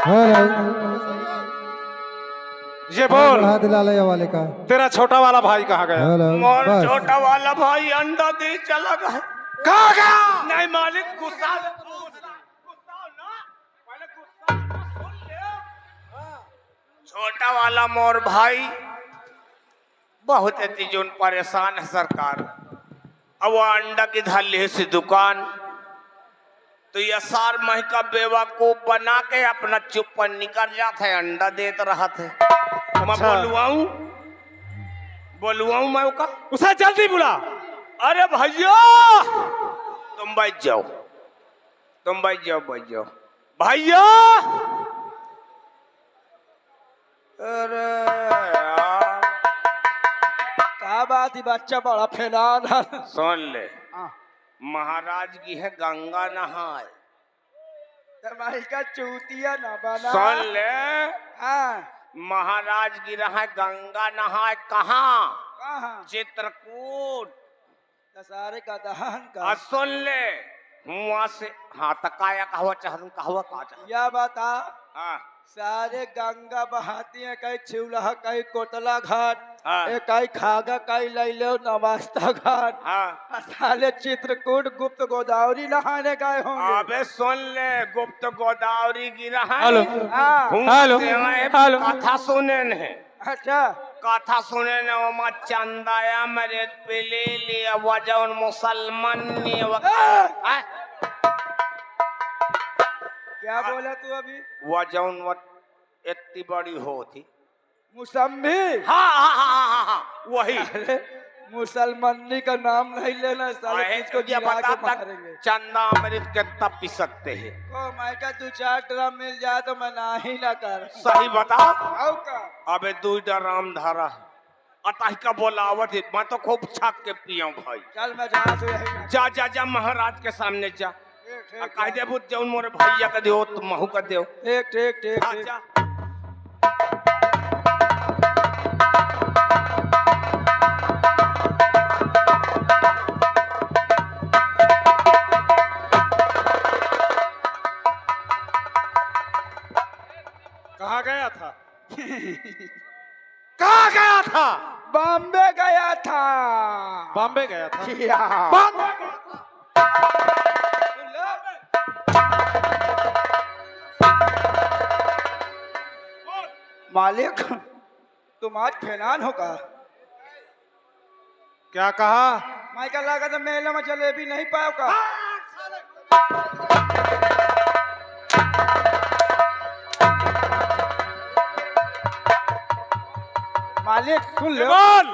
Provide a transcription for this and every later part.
Hello. ये बोल बढ़ा दिलाले वाले का। तेरा छोटा वाला भाई कहाँ गया? हेलो मोर बस। छोटा वाला भाई अंडा दे चला गया। कहाँ गया? नहीं मालिक गुस्सा छोटा वाला मोर भाई बहुत तीजोन परेशान है सरकार। अब वो अंडा की धाली सी दुकान तो ये सार मह का बेवकूफ बना के अपना चुप पर निकल जाता है, अंडा देता रहा थे। मैं अच्छा। बोलवाऊं मैं का उसे जल्दी बुला। अरे भैया तुम बैठ जाओ भैया। अरे यार क्या बात ही बच्चा बड़ा फैलान है। सुन ले, महाराज की है गंगा नहाए। तुम्हारी का चूतिया ना बना। सुन ले, हाँ महाराज की रहा गंगा नहाए कहाँ? कहाँ? चित्रकूट। दशहरे का दहन का। सुन ले, वहां से हाँ तकाया कहवा चाहत कहवा का चाहत। यह बता हाँ सारे गंगा बहाती है, कहीं छिवला कहीं कोतला घाट, हाँ कहीं खागा कहीं लैलो नवास्ता घाट, हाँ। साले चित्रकूट गुप्त गोदावरी नहाने गए होंगे। अबे सुन ले, गुप्त गोदावरी की रहा हेलो हाँ हेलो हेलो। कथा सुने ने अच्छा कथा सुने ने ओमा चंदाया मेरे पे ले लिया वजन मुसलमान ने क्या बोला तू अभी? वजन इतनी बड़ी हो थी। मुसम्मी। हाँ हाँ हाँ हाँ हाँ वही। मुसलमानी का नाम नहीं लेना, साले किसको ये गिरा बता के मारेंगे। चंदा अमृत कितना पी सकते हैं? ओ मैं का 2-4 ड्रम मिल जाए तो मैं ना ही ना कर। सही बता। आओ का अबे 2 ड्राम धारा है अतः का बोलावत है, मैं तो खूब छाक के पिया भाई। चल मैं जा तो यही जा जा जा महाराज के सामने जा। ठीक कह दे बुझ जाऊन मोरे भैया का देओ तुम महू का देओ। ठीक ठीक ठीक हाँ, ठीक। जा। कहाँ गया था? कहाँ गया था? बॉम्बे गया था। बॉम्बे गया था? या। बॉम्बे गया था? मालिक तुम आज फैनान होगा। क्या कहा? मैं का लगा तो मेले में जलेबी नहीं पाओ का। मालिक सुन लो बोल।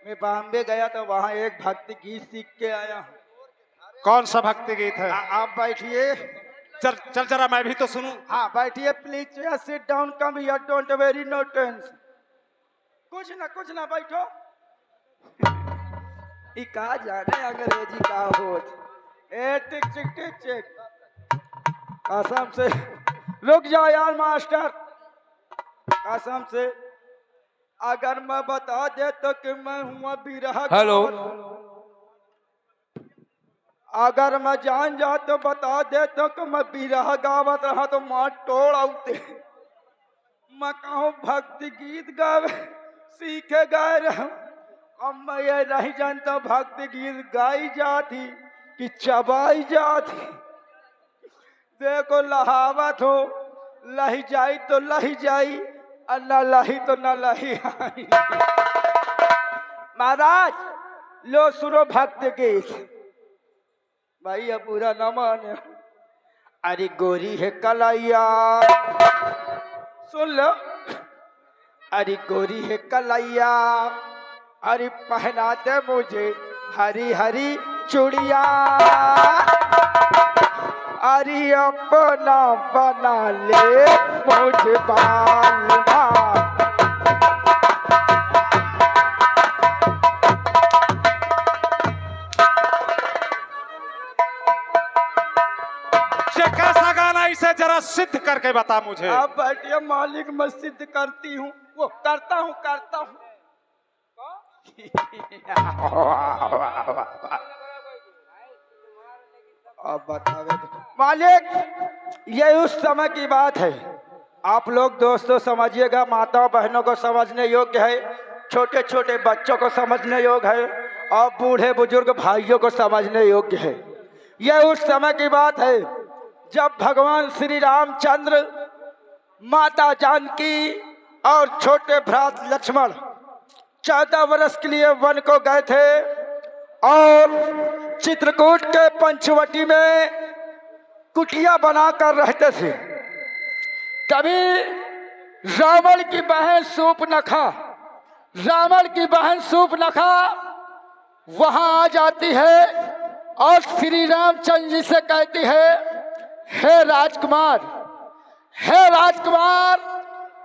मैं बॉम्बे गया तो वहाँ एक भक्ति गीत सीख के आया हूँ। कौन सा भक्ति गीत है? आप बैठिए। चल चल जरा मैं भी तो सुनूं। हाँ बैठिए please, sit down, come here, don't very no tension. कुछ ना बैठो। ई का जाने अंग्रेजी का होत। ए टिक टिक टिक टिक। कसम से रुक जाओ यार मास्टर, कसम से अगर मैं बता दे तो कि मैं हुआ बिरहा। हेलो। अगर मैं जान जा तो बता दे तो कि मैं बिरहा गावत रहा तो माँ टोड़ आउते। मैं कहूँ भक्ति गीत गावे सीखे गाए रहा। अब मैं ये नहीं जानता भक्ति गीत गाई जाती कि चबाई जाती। देखो लहावत हो, लही जाई तो लही जाई और न लही तो न लही आई। महाराज लो सुनो भक्ति गीत। भाई अब पूरा न माने। अरे गोरी है कलैया, सुन लो। अरे गोरी है कलैया, अरे पहना दे मुझे हरी हरी चूड़िया। अरे अपना बना ले मुझे बालवा। कैसा गाना, इसे जरा सिद्ध करके बता मुझे। आप बैठिए मालिक, मैं सिद्ध करती हूँ, वो करता हूँ। अब बतावे मालिक, ये उस समय की बात है। आप लोग दोस्तों समझिएगा, माताओं बहनों को समझने योग्य है, छोटे छोटे बच्चों को समझने योग्य है, और बूढ़े बुजुर्ग भाइयों को समझने योग्य है। यह उस समय की बात है जब भगवान श्री रामचंद्र, माता जानकी और छोटे भ्रात लक्ष्मण 14 वर्ष के लिए वन को गए थे और चित्रकूट के पंचवटी में कुटिया बनाकर रहते थे। तभी रावण की बहन सूर्पनखा वहां आ जाती है और श्री रामचंद्र जी से कहती है, हे राजकुमार,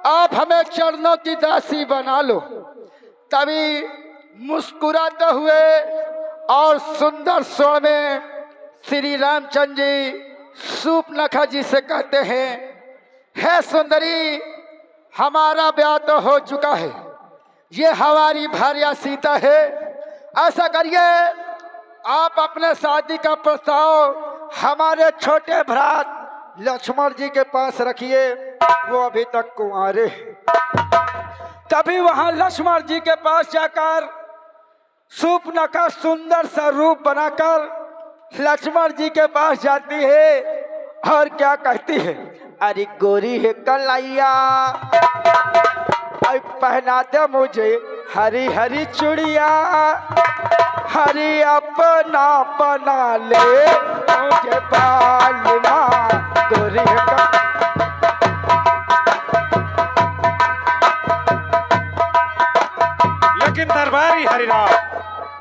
आप हमें चरणों की दासी बना लो। तभी मुस्कुराते हुए और सुंदर स्वर में श्री रामचंद्र जी सूर्पनखा जी से कहते हैं, हे सुंदरी, हमारा ब्याह तो हो चुका है, ये हमारी भार्या सीता है। ऐसा करिए, आप अपने शादी का प्रस्ताव हमारे छोटे भ्रात लक्ष्मण जी के पास रखिए, वो अभी तक कुंवारे हैं। तभी वहां लक्ष्मण जी के पास जाकर सूर्पनखा सुंदर सा रूप बनाकर लक्ष्मण जी के पास जाती है और क्या कहती है, अरे गोरी है कलैया, पहना दे मुझे हरी हरी चूड़िया, हरी अपना बना ले मुझे पालना, गोरी है लेकिन दरबारी हरिराम,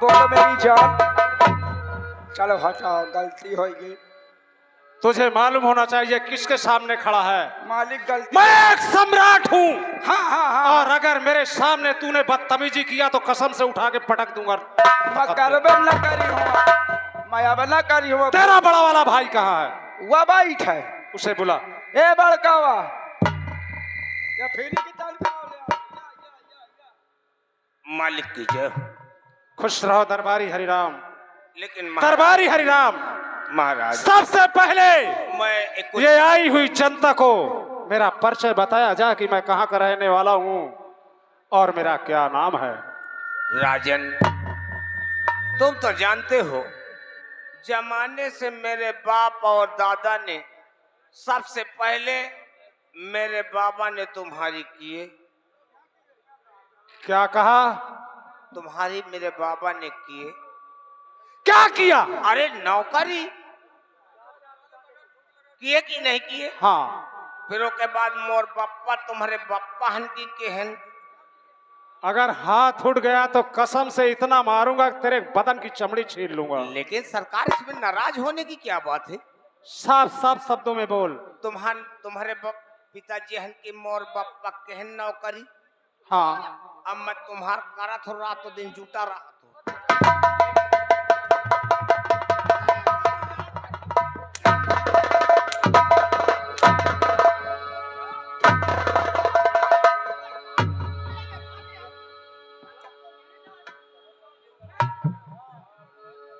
बोलो मेरी जान। चलो हटाओ, गलती होगी। तुझे मालूम होना चाहिए किसके सामने खड़ा है। मालिक गलती, मैं एक सम्राट हूँ। हाँ। और अगर मेरे सामने तूने बदतमीजी किया तो कसम से उठा के पटक दूंगा। मैं अब न करी हूँ। तेरा बड़ा वाला भाई कहाँ है? वह बैठ है, उसे बुला। ए बड़कावा, या फेरी की ताल का मालिक की जय। खुश रहो दरबारी हरिराम। लेकिन दरबारी हरिराम, महाराज, सबसे पहले मैं ये आई हुई जनता को मेरा परिचय बताया जा कि मैं कहाँ का रहने वाला हूँ और मेरा क्या नाम है। राजन, तुम तो जानते हो, जमाने से मेरे बाप और दादा ने, सबसे पहले मेरे बाबा ने तुम्हारी किए। क्या कहा? तुम्हारी मेरे बाबा ने किए। क्या किया? अरे नौकरी किए कि नहीं किए? हाँ। फिर उसके बाद मोर पप्पा तुम्हारे पप्पा हन की केहन। अगर हाथ उठ गया तो कसम से इतना मारूंगा कि तेरे बदन की चमड़ी छीन लूंगा। लेकिन सरकार, इसमें नाराज होने की क्या बात है? साफ साफ शब्दों में बोल। तुम्हारे पिताजी हन की मोर पप्पा केहन नौकरी। हाँ। अब मैं तुम्हार करत हो रहा तो दिन जुटा रहा तो।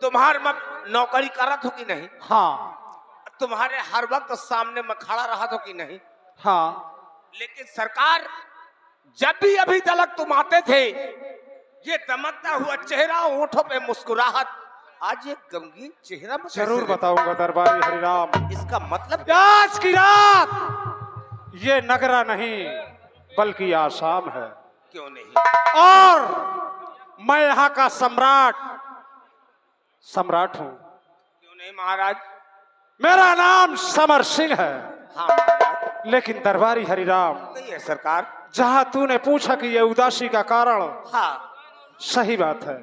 तुम्हार मैं नौकरी करत हो कि नहीं? हाँ। तुम्हारे हर वक्त सामने मैं खड़ा रहा तो कि नहीं? हाँ। लेकिन सरकार, जब भी अभी तक तुम आते थे, ये दमकता हुआ चेहरा, होठों पे मुस्कुराहट, आज ये गमगीन चेहरा में जरूर बताऊंगा दरबारी हरिराम। इसका मतलब आज की रात ये नगरा नहीं बल्कि आसाम है। क्यों नहीं? और मैं यहाँ का सम्राट हूँ। क्यों नहीं महाराज? मेरा नाम समर सिंह है। हाँ महाराज। लेकिन दरबारी हरिराम, नहीं है सरकार। जहाँ तूने पूछा कि ये उदासी का कारण, हाँ सही बात है।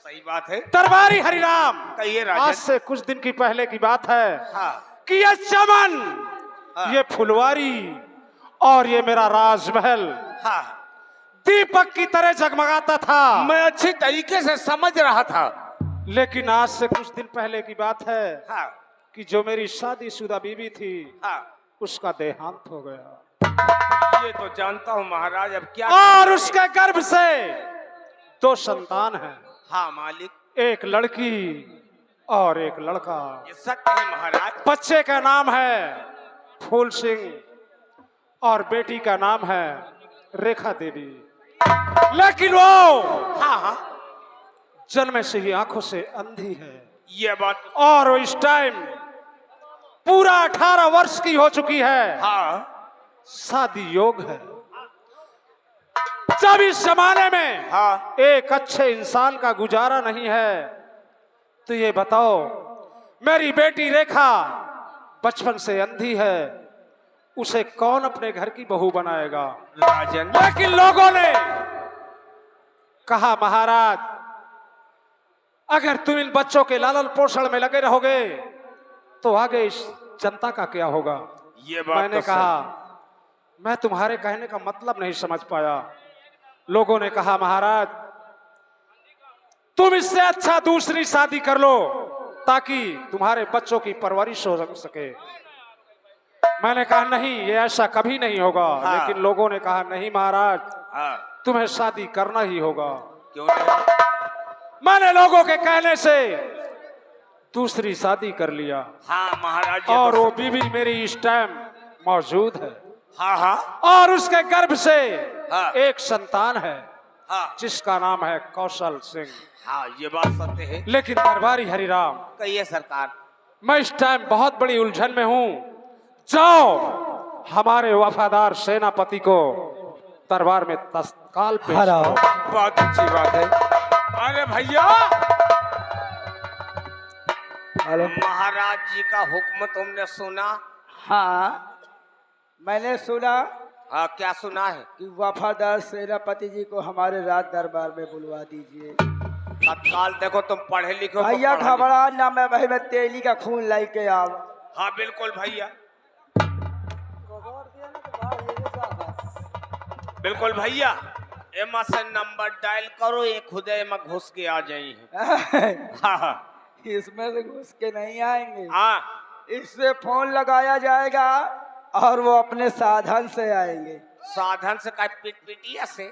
सही बात है। दरबारी हरिराम, कहिए आज राजन। से कुछ दिन की पहले की बात है हाँ। कि ये चमन, हाँ। ये फुलवारी और ये मेरा राजमहल हाँ। दीपक की तरह जगमगाता था। मैं अच्छी तरीके से समझ रहा था। लेकिन आज से कुछ दिन पहले की बात है हाँ। कि जो मेरी शादीशुदा बीवी थी, हाँ। उसका देहांत हो गया। ये तो जानता हूँ महाराज, अब क्या। और उसके गर्भ से 2 संतान हैं। हाँ मालिक। एक लड़की और एक लड़का। ये सत्य है महाराज। बच्चे का नाम है फूल सिंह और बेटी का नाम है रेखा देवी। लेकिन वो हाँ हाँ जन्म से ही आंखों से अंधी है। ये बात और वो इस टाइम पूरा 18 वर्ष की हो चुकी है। हाँ शादी योग है। जब इस जमाने में हाँ एक अच्छे इंसान का गुजारा नहीं है, तो ये बताओ मेरी बेटी रेखा बचपन से अंधी है, उसे कौन अपने घर की बहू बनाएगा? राजन लेकिन लोगों ने कहा महाराज अगर तुम इन बच्चों के लालन पोषण में लगे रहोगे तो आगे इस जनता का क्या होगा? ये बात मैंने तो कहा मैं तुम्हारे कहने का मतलब नहीं समझ पाया। लोगों ने कहा महाराज तुम इससे अच्छा दूसरी शादी कर लो ताकि तुम्हारे बच्चों की परवरिश हो सके। मैंने कहा नहीं ये ऐसा कभी नहीं होगा। हाँ। लेकिन लोगों ने कहा नहीं महाराज हाँ तुम्हें शादी करना ही होगा। क्यों नहीं? मैंने लोगों के कहने से दूसरी शादी कर लिया। हाँ महाराज ये और तो वो बीवी मेरी इस टाइम मौजूद है हाँ हाँ और उसके गर्भ से हाँ। एक संतान है हाँ जिसका नाम है कौशल सिंह। हाँ ये बात सत्य है। लेकिन दरबारी हरिराम कहिए सरकार। मैं इस टाइम बहुत बड़ी उलझन में हूं। जाओ हमारे वफादार सेनापति को दरबार में तत्काल पेश करो। बहुत अच्छी बात है। अरे भैया महाराज जी का हुक्म तुमने सुना? हाँ मैंने सुना हाँ क्या सुना है? कि वफादार सेनापति जी को हमारे राज दरबार में बुलवा दीजिए। तत्काल देखो तुम पढ़े लिखो तो भैया पढ़ा घबरा ना, मैं भाई मैं तेली का खून लाई के आओ। लिखो। हाँ बिल्कुल भैया बिल्कुल भैया। एमा से नंबर डायल करो ये खुद एमा घुस के आ जाई है। हाँ हाँ इसमें से घुस के नहीं आएंगे। हाँ इससे फोन लगाया जाएगा और वो अपने साधन से आएंगे। साधन से का पिटिया से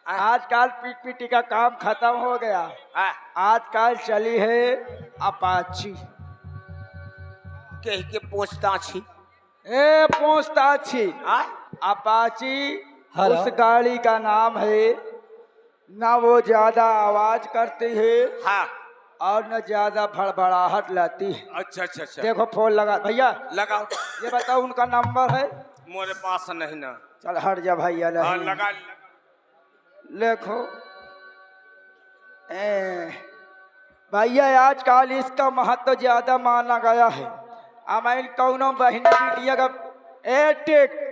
आजकल पीट पीटी का काम खत्म हो गया। हाँ आजकल चली है अपाची। कह के पूछता छी। ए पूछताछी हाँ अपाची उस गाड़ी का नाम है। ना वो ज्यादा आवाज करती है हाँ और न ज्यादा भड़बड़ाहट लाती है। अच्छा अच्छा अच्छा देखो फोन लगा भैया। लगाओ। ये बताओ उनका नंबर है? मोरे पास नहीं ना। चल हट जा भैया। हाँ नहीं लगा देखो भैया आजकल इसका महत्व ज्यादा माना गया है। अमाइन कौनो बहनी बेटिया का टेक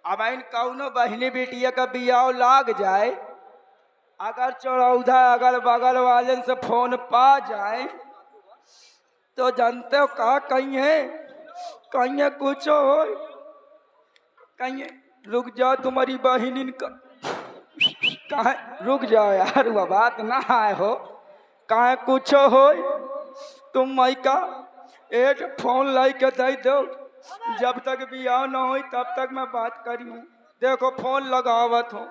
अमाइन कौनो बहनी बेटिया का बियाह लाग जाए, अगर चौराहा अगल बगल वाले से फोन पा जाए तो जानते हो का कहीं कुछ हो कहीं रुक जाओ तुम्हारी बहन का कहा रुक जाओ यार वो बात ना आए हो कहा कुछ हो तुम मई का एक फोन लाई के दे दो। जब तक बियाह ना हो तब तक मैं बात करी हूँ। देखो फोन लगावत हूँ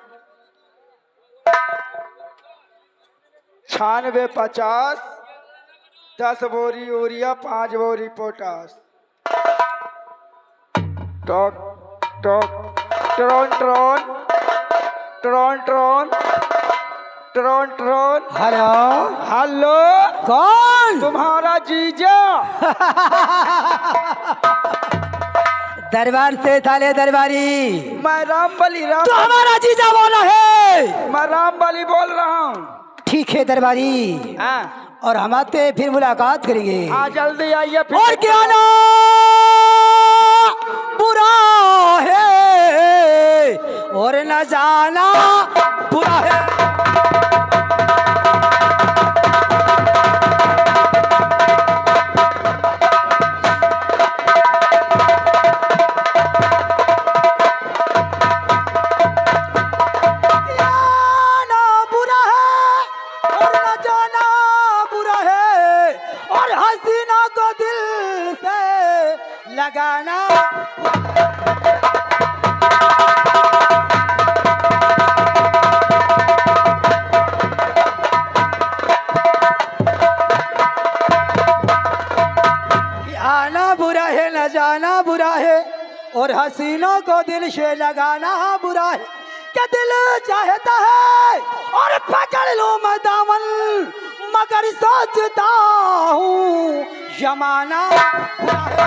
9650 10 बोरी यूरिया 5 बोरी potash. Talk talk Tron Tron Tron Tron Tron Tron. Hello hello कौन? तुम्हारा जीजा। दरबार से थाले दरबारी। मैं रामबली तो हमारा जीजा बोला है। मैं रामबली बोल रहा हूँ। ठीक है दरबारी। हाँ और हम आते हैं फिर मुलाकात करेंगे। हाँ जल्दी आइए फिर। और क्या ना बुरा है और न जाना बुरा है। लगाना और हसीनों को दिल से लगाना बुरा है क्या दिल चाहता है और पकड़ लो मैं दामन मगर सोचता हूँ जमाना बुरा है।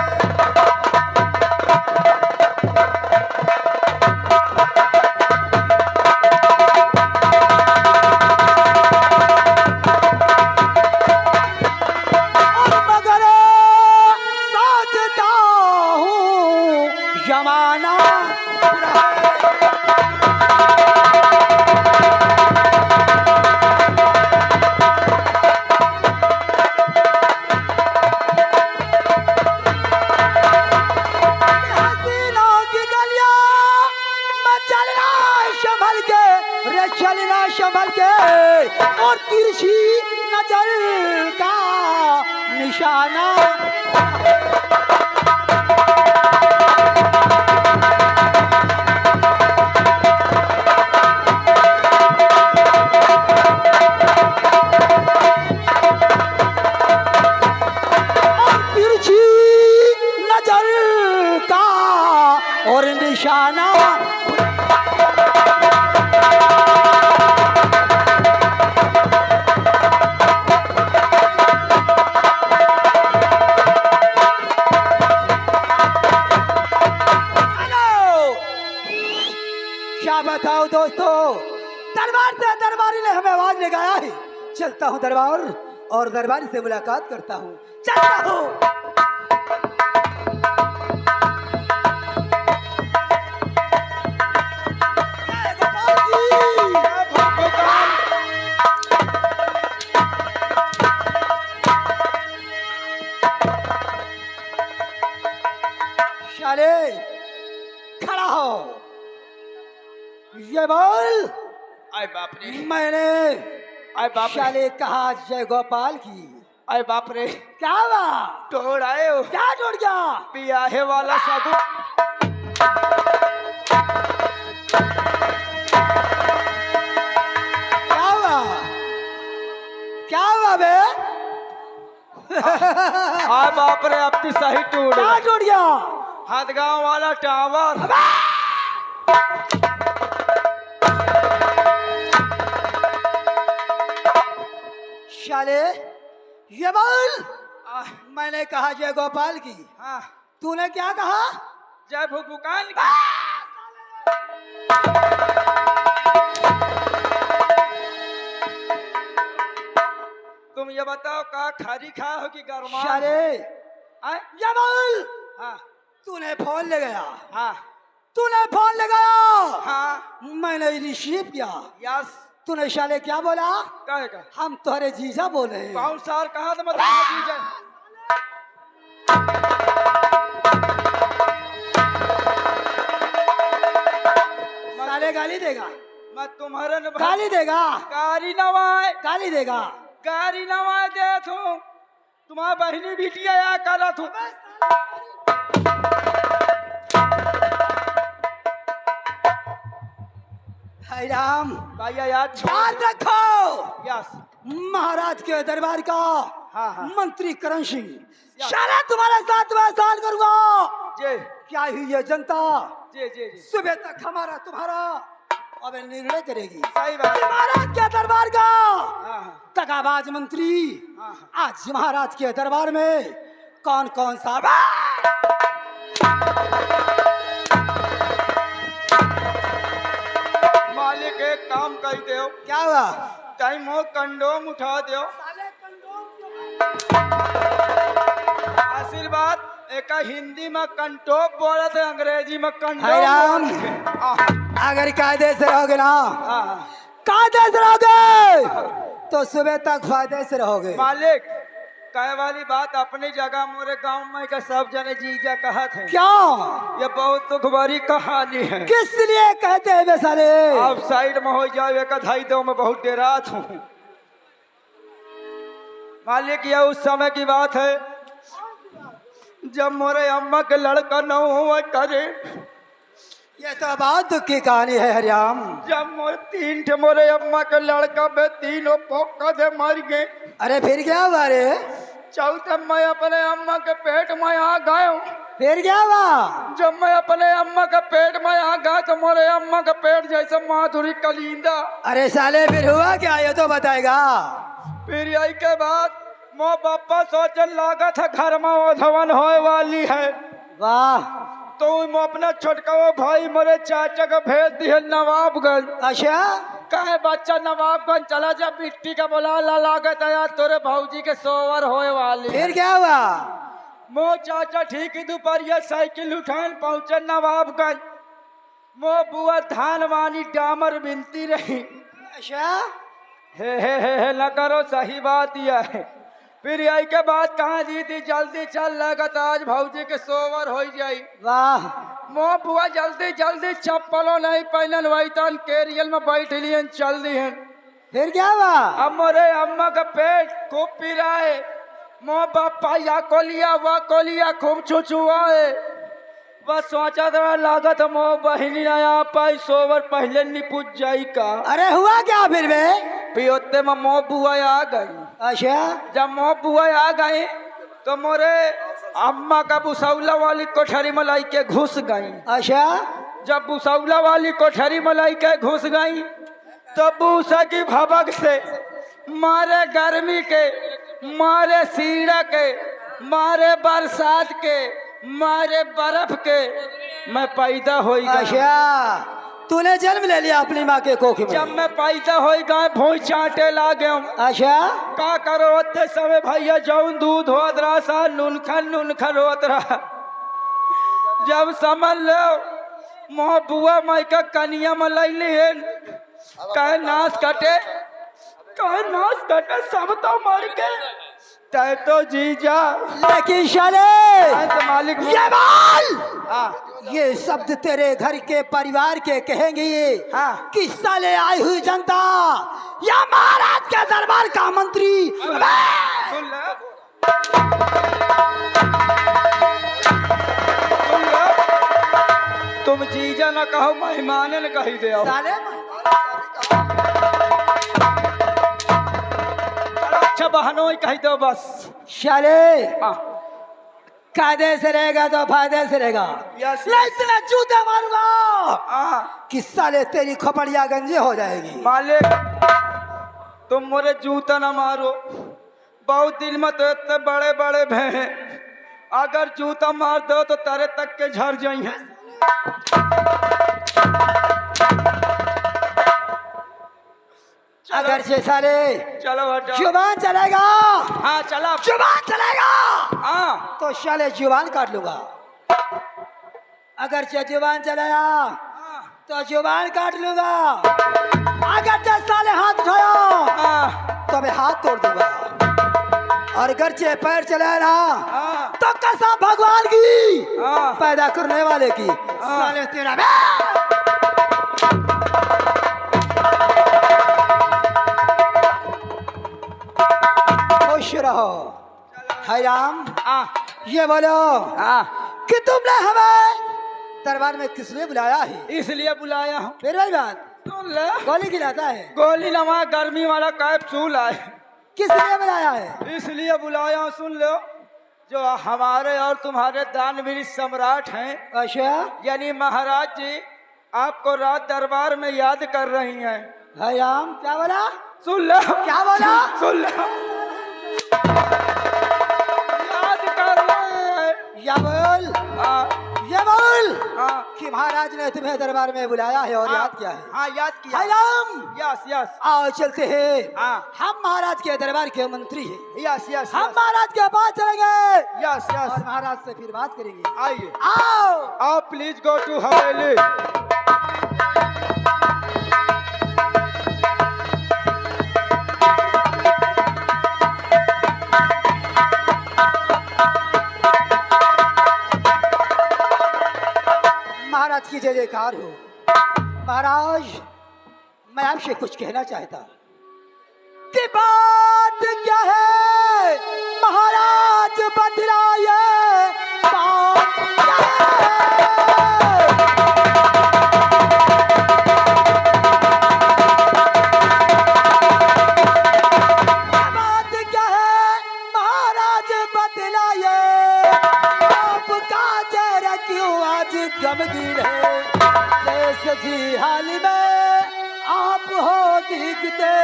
और मगर सोचता हूँ जमाना बुरा है। हसीनों की गलियां मैं चलना संभल के रे चलना संभल के और तिरछी नजर का निशाना और तिरछी नजर का और निशाना हेलो क्या बताओ दोस्तों दरबार से दरबारी ने हमें आवाज लगाया है चलता हूँ दरबार और दरबारी से मुलाकात करता हूँ चलता हूँ। जय गोपाल जी। शाले खड़ा हो ये बोल आय बाप रे, मैंने आय बाप रे, शाले कहा जय गोपाल की आय बाप रे, क्या हुआ तोड़ आए हो क्या जुड़ गया बियाहे वाला साबु। क्या हुआ क्या हुआ बे आय बाप रे, अब तो सही टूट क्या जुड़ गया हाथगांव वाला टावर। शाले ये बोल आह, मैंने कहा जय गोपाल की हाँ, तूने क्या कहा जय भुकभुकान की। तुम ये बताओ का खारी खा हो कि गरमा? शाले आय, ये बोल हाँ, तूने फोन लगाया हाँ, तूने फोन लगाया हाँ, मैंने रिसीव किया यस, तूने शाले क्या बोला कहेगा हम तुम्हारे जीजा बोल रहे हैं कौन साल कहा था मतलब जीजा? साले गाली देगा मैं तुम्हारे न गाली देगा गाड़ी नवाए, गाली देगा गाड़ी नवाए दे तू तुम्हारी बहनी बिटिया या करा तू। हाय राम भैया याद याद रखो यस, महाराज के दरबार का हाँ, हाँ, मंत्री करण सिंह सारा तुम्हारे साथ एहसान करूंगा जी, क्या हुई ये जनता जी, जी, जी, सुबह तक हमारा तुम्हारा अब निर्णय करेगी सही बात है। महाराज के दरबार का हाँ, हाँ, दगाबाज मंत्री हाँ, हाँ, आज महाराज के दरबार में कौन कौन सा मालिक एक काम कर दो, क्या हुआ टाइम हो कंडोम उठा दो। आशीर्वाद एक हिंदी में कंटोप बोला थे, अंग्रेजी में हाय राम। कंडोम। अगर कायदे से रहोगे ना हाँ, कायदे से रहोगे तो सुबह तक फायदे से रहोगे मालिक कहे वाली बात अपनी जगह मोरे गांव में का सब जने जीजा कहा थे। क्यों ये बहुत दुख भरी कहानी है। किस लिए कहते हैं बेसारे आप साइड में हो जाओ, एक धाई दो मैं बहुत डेरात हूँ। मालिक यह उस समय की बात है जब मोरे अम्मा के लड़का न हुआ करे। ये तो बहुत दुख की कहानी है हरियाम। जब मोरे तीन ठे मोरे अम्मा के लड़का में तीनों पोका दे मर गए। अरे फिर क्या हुआ रे चौथे मैं अपने अम्मा के पेट में आ गया हूँ। फिर क्या हुआ? जब मैं अपने अम्मा के पेट में आ गया तो मेरे अम्मा का पेट जैसे माधुरी कलिंदा। अरे साले फिर हुआ क्या, ये तो बताएगा। फिर यही के बाद मो पापा सोचने लगा था घर में ओधवन होए वाली है, वाह। तो मैं अपना छोटका वो भाई मेरे चाचा का भेज दिए नवाबगंज। अच्छा, कहे बच्चा नवाबगंज चला जा, मिट्टी का बोला ला लागत है यार तोरे भौजी के सोवर होए वाली है। फिर क्या हुआ? मो चाचा ठीक ही दोपहरिया साइकिल उठान पहुंचे नवाबगंज। मो बुआ धान वानी डामर बिनती रही। अच्छा, हे न करो, सही बात यह है। फिर यही के बाद कहा दीदी जल्दी चल लगत आज भौजी के सोवर हो जाई। वाह। मो बुआ जल्दी जल्दी चप्पलों नहीं पहनन वही तन केरियल में बैठ लियन चल दिहन। फिर क्या हुआ? अब मोरे अम्मा का पेट खूब पिराए, मो बापा या कोलिया वा कोलिया खूब छुछुआए। बस सोचा था लागत मो बहिनी आया पाई सोवर पहले निपुज जाई का। अरे हुआ क्या फिर बे? पियोते में मो बुआ आ गई। अच्छा, जब मो बुआ आ गई तो मोरे अम्मा का बुसौला वाली कोठरी में लाई के घुस गई। अच्छा, जब बुसौला वाली कोठरी में लाई के घुस गई तो बूसा की भबक से मारे गर्मी के, मारे सीढ़ा के, मारे बरसात के, मारे बर्फ के मैं पैदा हो गया। अच्छा, तूने जन्म ले लिया अपनी माँ के कोख में। जब मैं पैदा हो गया भोई चाटे लागे। अच्छा, का करो होते समय भैया जौन दूध होत रहा सा नुनखन होत रहा। जब समझ लो मोह बुआ माई का कनिया में लैली है, कहे नाश कटे, कहे नाश कटे सब तो मर के तय तो जीजा। लेकिन शाले मालिक ये बोल, हाँ ये शब्द तेरे घर के परिवार के कहेंगे हाँ। कि साले आई हुई जनता या महाराज के दरबार का मंत्री। सुन ले, सुन ले, तुम जीजा न कहो मेहमान न कही दे। साले अच्छा बहनों ही कही दो बस। शाले हाँ कायदे से रहेगा तो फायदे से रहेगा। यस, ले इतना जूते मारूंगा हाँ कि साले तेरी खोपड़िया गंजे हो जाएगी। मालिक तुम मोरे जूता न मारो, बहुत दिन में तो इतने बड़े बड़े भे, अगर जूता मार दो तो तारे तक के झड़ जाई हैं। अगर से साले चलो हटो। जुबान चलेगा, हाँ चला, जुबान चलेगा हाँ तो साले जुबान काट लूंगा। अगर से जुबान चलाया तो जुबान काट लूंगा। अगर से साले हाथ उठाया हाँ तो मैं हाथ तोड़ दूंगा। और अगर से पैर चलाया ना हाँ तो कसम भगवान की हाँ पैदा करने वाले की साले तेरा खुश रहो। हाय राम, हाँ ये बोलो हाँ कि तुमने हमें दरबार में किसने बुलाया है? इसलिए बुलाया हूँ। फिर वही बात, सुन ले, गोली गिराता है। गोली नवा गर्मी वाला कैप्सूल आए, किस लिए बुलाया है? इसलिए बुलाया हूँ। सुन लो, जो हमारे और तुम्हारे दानवीर सम्राट हैं अच्छा, यानी महाराज जी आपको रात दरबार में याद कर रही हैं। हाय राम, क्या बोला? सुन लो, क्या बोला? सुन लो, याद कर रहे हैं। या बोल, हाँ ये बोल हाँ कि महाराज ने तुम्हें दरबार में बुलाया है और याद किया है। हाँ याद किया। हाय राम, यस यस आओ चलते हैं। हाँ हम महाराज के दरबार के मंत्री हैं। यस यस हम महाराज के पास चलेंगे यस और यस महाराज से फिर बात करेंगे। आइए, आओ। आप प्लीज गो टू हवेली। महाराज की जय जयकार हो। महाराज, मैं आपसे कुछ कहना चाहता कि बात क्या है महाराज बतलाइए, बात क्या है? बात क्या है महाराज बतलाइए, आपका भीगते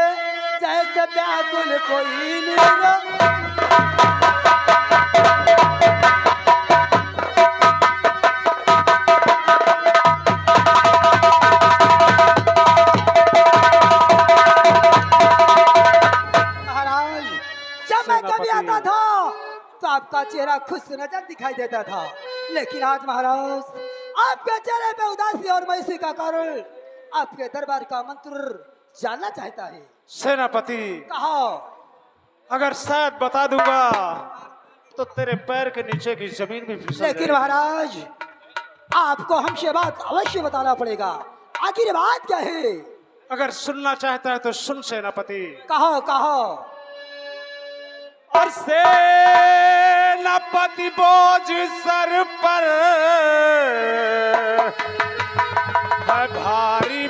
जैसे व्याकुल कोई नीर। महाराज, जब मैं कभी आता था तो आपका चेहरा खुश नजर दिखाई देता था, लेकिन आज महाराज आपके चेहरे पे उदासी और मायूसी का कारण आपके दरबार का मंत्र जानना चाहता है। सेनापति, कहो। अगर शायद बता दूंगा तो तेरे पैर के नीचे की जमीन भी फिसल लेकिन जाएगी। महाराज आपको हमसे बात अवश्य बताना पड़ेगा, आखिर बात क्या है? अगर सुनना चाहता है तो सुन सेनापति। कहो कहो। और सेनापति बोझ सर पर है भारी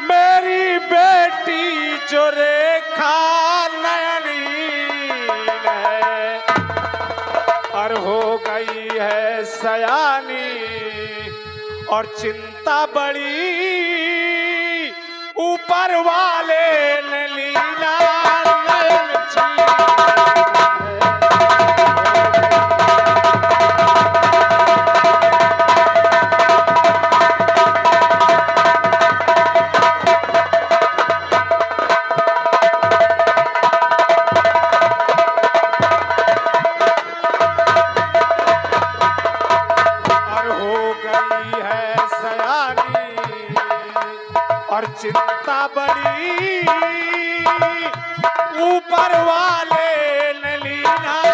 मेरी बेटी जो रेखा नयनीन है और हो गई है सयानी और चिंता बड़ी ऊपर वाले ने लीला नयन छीन है। और हो गई है सयानी और चिंता बड़ी ऊपर वाले ने लीना नयन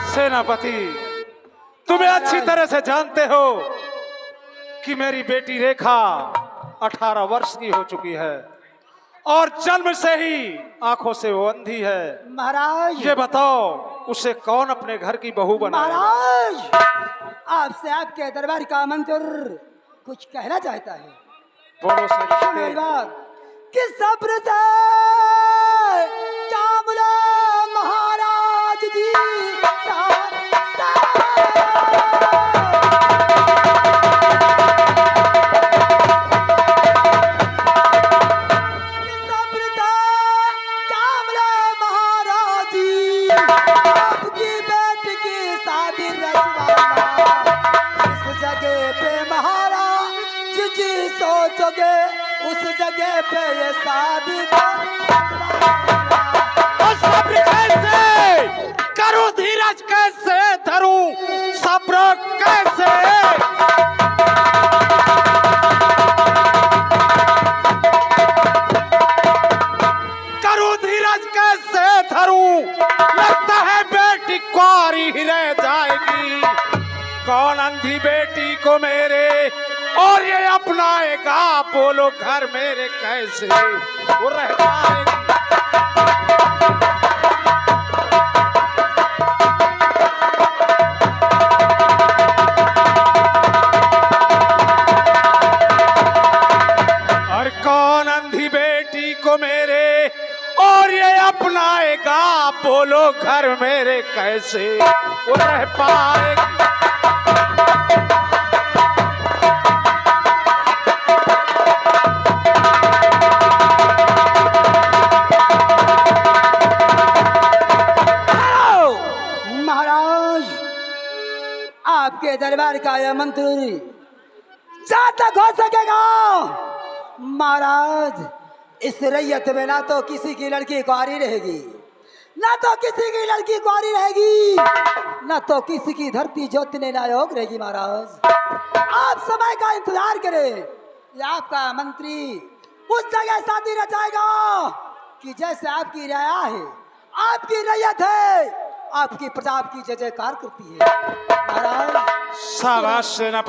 सेनापति, तुम्हें अच्छी तरह से जानते हो कि मेरी बेटी रेखा 18 वर्ष की हो चुकी है और जन्म से ही आंखों से वो अंधी है। महाराज, ये बताओ उसे कौन अपने घर की बहू बनाएगा? महाराज आपसे आपके दरबार का मंत्र कुछ कहना चाहता है। बोलो सुनो मेरी सेनापति। बात कि सब्र से काम लो महाराज जी। सब्र से काम लो महाराज जी, आपकी बेटी की शादी रचवाना। इस जगह पे महाराज जी सोचोगे उस जगह पे ये शादी और सब्र कैसे करूं, धीरज कैसे धरूं, सब्र कैसे? करूं धीरज कैसे धरूं, लगता है बेटी कुंवारी ही रह जाएगी। कौन अंधी बेटी को मेरे और ये अपनाएगा, बोलो घर मेरे कैसे वो रह पाएगी? और कौन अंधी बेटी को मेरे और ये अपनाएगा, बोलो घर मेरे कैसे वो रह पाएगी? महाराज आपके दरबार का यह मंत्र जहाँ तक हो सकेगा महाराज, इस रैयत में ना तो किसी की लड़की कुंवारी रहेगी, ना तो किसी की लड़की कुंवारी रहेगी, ना तो किसी की धरती जोतने लायक रहेगी। महाराज आप समय का इंतजार करें, ये आपका मंत्री उस जगह शादी रचाएगा कि जैसे आपकी राया है, आपकी रैयत है, आपकी प्रजा आपकी जय जयकार करती है। महाराज शाबाश सेनापति।